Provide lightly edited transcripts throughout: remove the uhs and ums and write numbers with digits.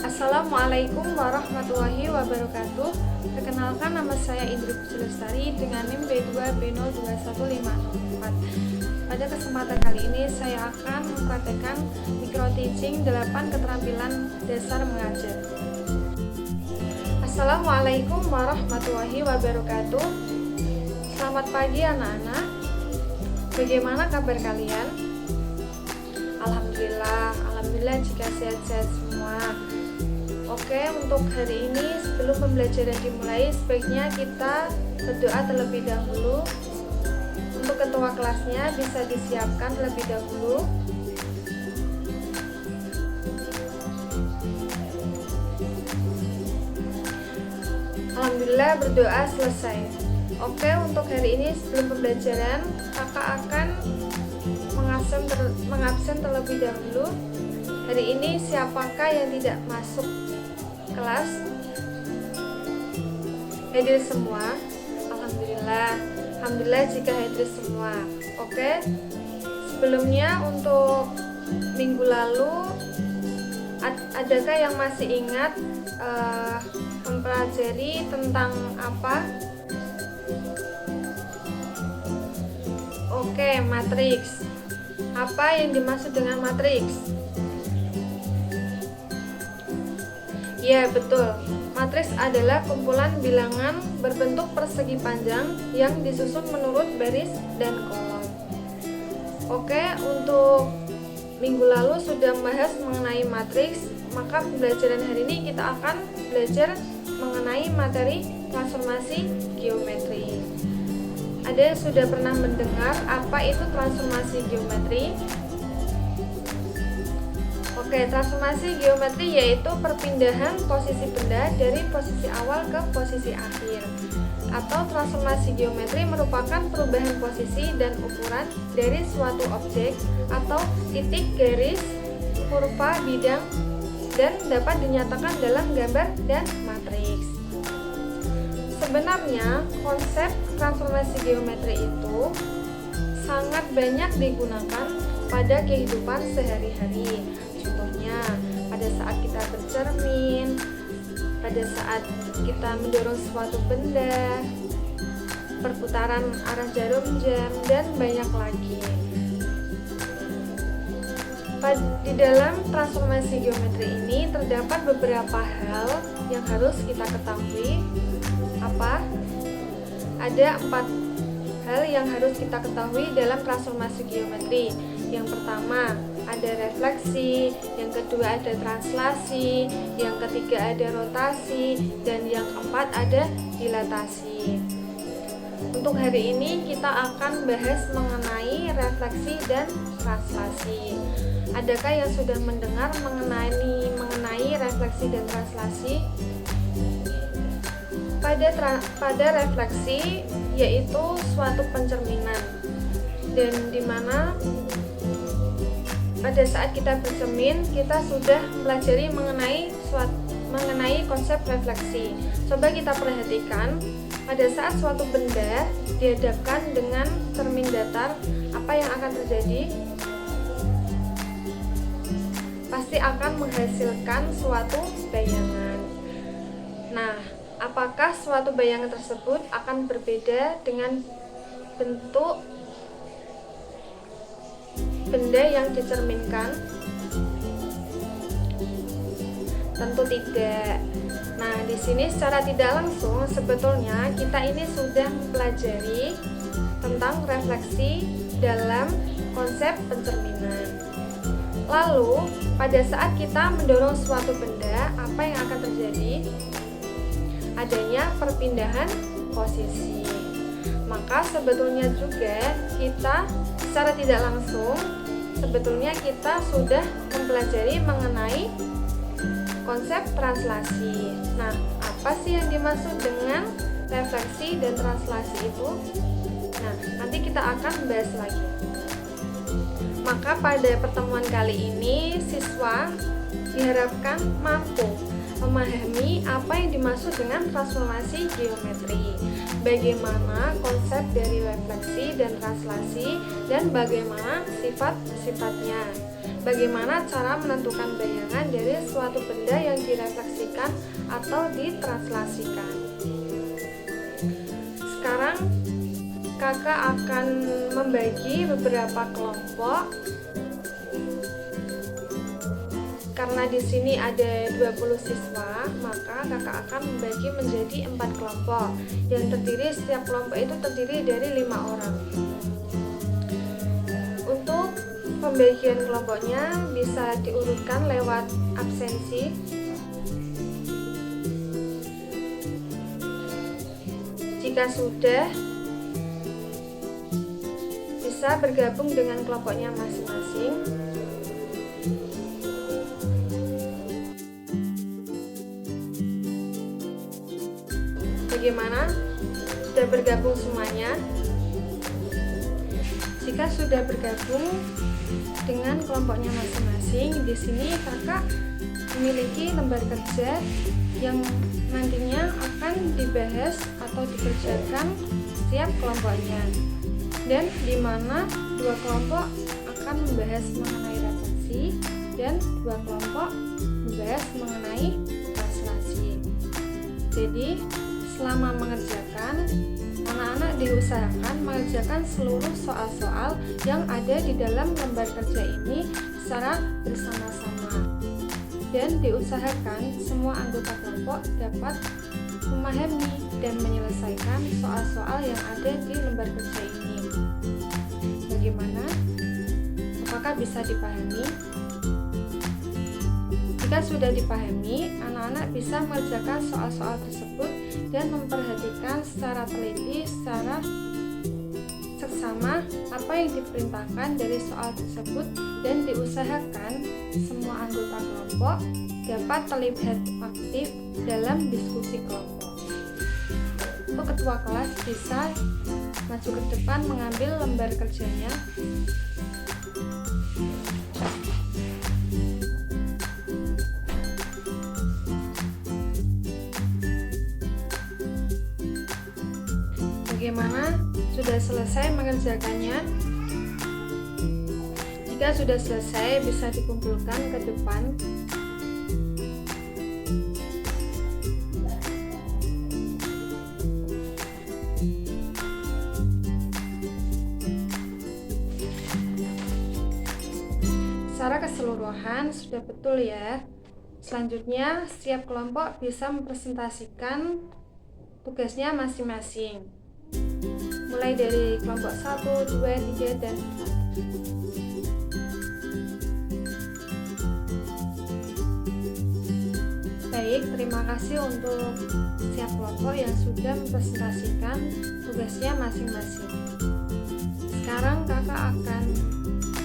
Assalamualaikum warahmatullahi wabarakatuh. Perkenalkan, nama saya Indri Puji Lestari dengan NIM B2B021504. Pada kesempatan kali ini saya akan mempraktekkan micro teaching 8 keterampilan dasar mengajar. Assalamualaikum warahmatullahi wabarakatuh. Selamat pagi anak-anak. Bagaimana kabar kalian? Alhamdulillah jika sehat-sehat semua. Oke, untuk hari ini sebelum pembelajaran dimulai, sebaiknya kita berdoa terlebih dahulu. Untuk ketua kelasnya bisa disiapkan terlebih dahulu. Alhamdulillah berdoa selesai. Oke, untuk hari ini sebelum pembelajaran, kakak akan mengabsen terlebih dahulu. Hari ini siapakah yang tidak masuk kelas? Hadir semua. Alhamdulillah jika hadir semua. Oke. Sebelumnya untuk minggu lalu, adakah yang masih ingat mempelajari tentang apa? Oke, matriks. Apa yang dimaksud dengan matriks? Ya, betul. Matriks adalah kumpulan bilangan berbentuk persegi panjang yang disusun menurut baris dan kolom. Oke, untuk minggu lalu sudah membahas mengenai matriks, maka pembelajaran hari ini kita akan belajar mengenai materi transformasi geometri. Ada yang sudah pernah mendengar apa itu transformasi geometri? Oke, transformasi geometri yaitu perpindahan posisi benda dari posisi awal ke posisi akhir. Atau transformasi geometri merupakan perubahan posisi dan ukuran dari suatu objek atau titik, garis, kurva, bidang, dan dapat dinyatakan dalam gambar dan matriks. Sebenarnya konsep transformasi geometri itu sangat banyak digunakan pada kehidupan sehari-hari. Contohnya pada saat kita bercermin, pada saat kita mendorong suatu benda, perputaran arah jarum jam, dan banyak lagi. Di dalam transformasi geometri ini terdapat beberapa hal yang harus kita ketahui. Apa? Ada 4 hal yang harus kita ketahui dalam transformasi geometri. Yang pertama, ada refleksi, yang kedua ada translasi, yang ketiga ada rotasi, dan yang keempat ada dilatasi. Untuk hari ini kita akan bahas mengenai refleksi dan translasi. Adakah yang sudah mendengar mengenai refleksi dan translasi? Pada refleksi yaitu suatu pencerminan, dan dimana pada saat kita bercermin kita sudah mempelajari mengenai konsep refleksi. Coba kita perhatikan, pada saat suatu benda dihadapkan dengan cermin datar, apa yang akan terjadi? Pasti akan menghasilkan suatu bayangan. Nah, apakah suatu bayangan tersebut akan berbeda dengan bentuk benda yang dicerminkan? Tentu tidak. Nah, di sini secara tidak langsung sebetulnya kita ini sudah mempelajari tentang refleksi dalam konsep pencerminan. Lalu, pada saat kita mendorong suatu benda, apa yang akan terjadi? Adanya perpindahan posisi. Maka sebetulnya juga kita secara tidak langsung sebetulnya kita sudah mempelajari mengenai konsep translasi. Nah, apa sih yang dimaksud dengan refleksi dan translasi itu? Nah, nanti kita akan bahas lagi. Maka pada pertemuan kali ini siswa diharapkan mampu memahami apa yang dimaksud dengan transformasi geometri. bagaimana konsep dari refleksi dan translasi, dan bagaimana sifat-sifatnya. Bagaimana cara menentukan bayangan dari suatu benda yang direfleksikan atau ditranslasikan. Sekarang kakak akan membagi beberapa kelompok. Karena di sini ada 20 siswa, maka kakak akan membagi menjadi 4 kelompok yang terdiri, setiap kelompok itu terdiri dari 5 orang. Untuk pembagian kelompoknya bisa diurutkan lewat absensi. Jika sudah, bisa bergabung dengan kelompoknya masing-masing. Bagaimana? Sudah bergabung semuanya? Jika sudah bergabung dengan kelompoknya masing-masing, di sini kakak memiliki lembar kerja yang nantinya akan dibahas atau dikerjakan setiap kelompoknya, dan di mana 2 kelompok akan membahas mengenai refleksi dan 2 kelompok membahas mengenai translasi. Jadi selama mengerjakan, anak-anak diusahakan mengerjakan seluruh soal-soal yang ada di dalam lembar kerja ini secara bersama-sama, dan diusahakan semua anggota kelompok dapat memahami dan menyelesaikan soal-soal yang ada di lembar kerja ini. Bagaimana? Apakah bisa dipahami? Jika sudah dipahami, anak-anak bisa mengerjakan soal-soal tersebut dan memperhatikan secara teliti, secara seksama apa yang diperintahkan dari soal tersebut, dan diusahakan semua anggota kelompok dapat terlibat aktif dalam diskusi kelompok. Untuk ketua kelas bisa maju ke depan mengambil lembar kerjanya. Bagaimana? Sudah selesai mengerjakannya? Jika sudah selesai, bisa dikumpulkan ke depan. Secara keseluruhan sudah betul ya. Selanjutnya, setiap kelompok bisa mempresentasikan tugasnya masing-masing, mulai dari kelompok 1, 2, 3, dan 4. Baik, terima kasih untuk setiap kelompok yang sudah mempresentasikan tugasnya masing-masing. Sekarang kakak akan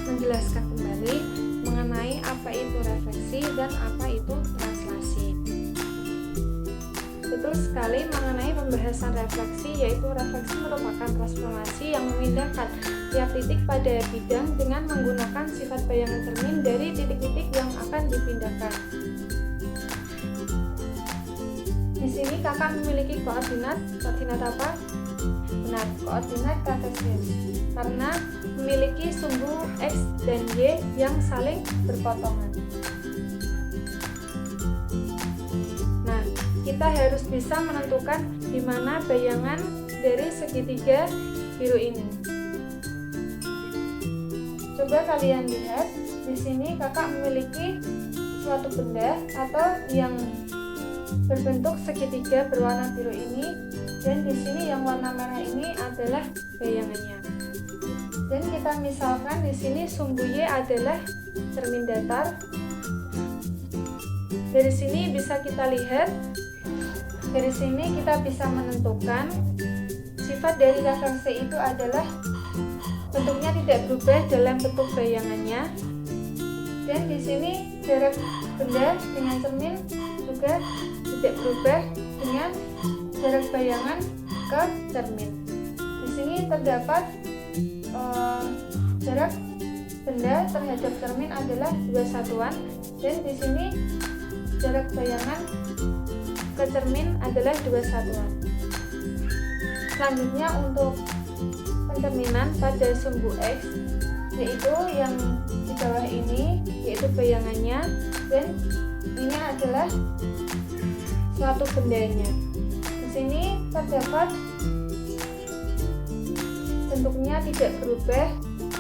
menjelaskan kembali mengenai apa itu refleksi dan apa itu translasi. Betul sekali mengenai pembahasan refleksi, yaitu refleksi merupakan transformasi yang memindahkan tiap titik pada bidang dengan menggunakan sifat bayangan cermin dari titik-titik yang akan dipindahkan. Di sini kakak memiliki koordinat apa? Benar, koordinat kartesian, karena memiliki sumbu X dan Y yang saling berpotongan. Kita harus bisa menentukan di mana bayangan dari segitiga biru ini. Coba kalian lihat, di sini kakak memiliki suatu benda atau yang berbentuk segitiga berwarna biru ini, dan di sini yang warna merah ini adalah bayangannya. Dan kita misalkan di sini sumbu Y adalah cermin datar. Dari sini bisa kita lihat. Dari sini kita bisa menentukan sifat dari refleksi itu adalah bentuknya tidak berubah dalam bentuk bayangannya, dan di sini jarak benda dengan cermin juga tidak berubah dengan jarak bayangan ke cermin. Di sini terdapat jarak benda terhadap cermin adalah 2 satuan, dan di sini jarak bayangan ke cermin adalah 2 satuan. Selanjutnya untuk pencerminan pada sumbu X, yaitu yang di bawah ini, yaitu bayangannya, dan ini adalah suatu bendanya. Di sini terdapat bentuknya tidak berubah,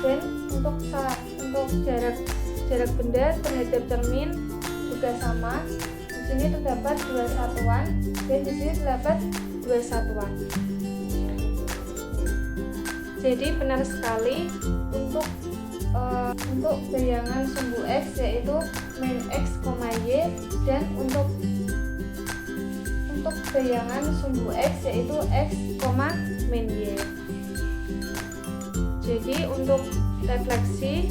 dan untuk jarak benda terhadap cermin juga sama. Di sini terdapat 2 satuan, dan di sini terdapat 2 satuan. Jadi benar sekali untuk bayangan sumbu X, yaitu min X, Y, dan untuk bayangan sumbu X, yaitu X, min Y. Jadi untuk refleksi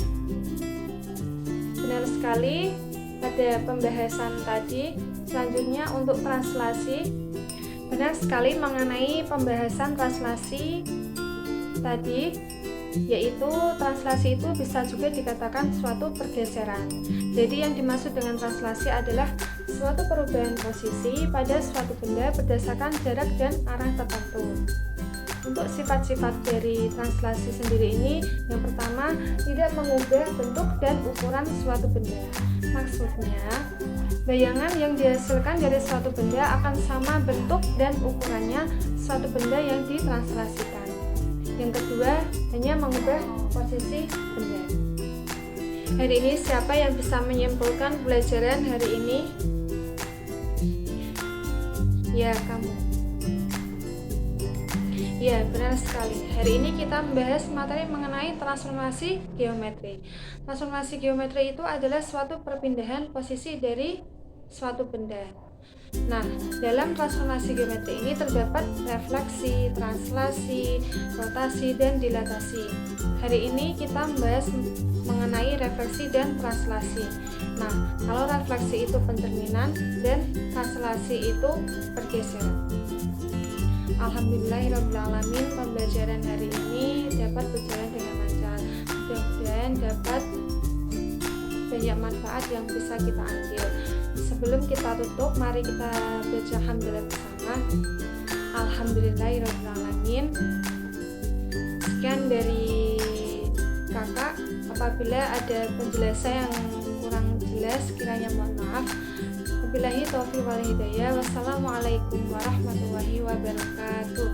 benar sekali pada pembahasan tadi. Selanjutnya untuk translasi, benar sekali mengenai pembahasan translasi tadi, yaitu translasi itu bisa juga dikatakan suatu pergeseran. Jadi yang dimaksud dengan translasi adalah suatu perubahan posisi pada suatu benda berdasarkan jarak dan arah tertentu. Untuk sifat-sifat dari translasi sendiri ini, yang pertama, tidak mengubah bentuk dan ukuran suatu benda. Maksudnya, bayangan yang dihasilkan dari suatu benda akan sama bentuk dan ukurannya suatu benda yang ditranslasikan. Yang kedua, hanya mengubah posisi benda. Hari ini siapa yang bisa menyimpulkan pelajaran hari ini? Ya, kamu. Ya, benar sekali. Hari ini kita membahas materi mengenai transformasi geometri. Transformasi geometri itu adalah suatu perpindahan posisi dari suatu benda. Nah, dalam transformasi geometri ini terdapat refleksi, translasi, rotasi, dan dilatasi. Hari ini kita membahas mengenai refleksi dan translasi. Nah, kalau refleksi itu pencerminan dan translasi itu pergeseran. Alhamdulillahirrahmanirrahim, pembelajaran hari ini dapat berjalan dengan lancar. Mudah-mudahan dapat banyak manfaat yang bisa kita ambil. Sebelum kita tutup, mari kita baca hamdalah bersama. Alhamdulillahirrahmanirrahim. Sekian dari kakak. Apabila ada penjelasan yang kurang jelas, kiranya mohon maaf. Wabillahi taufiq wal hidayah. Wassalamualaikum warahmatullahi wabarakatuh.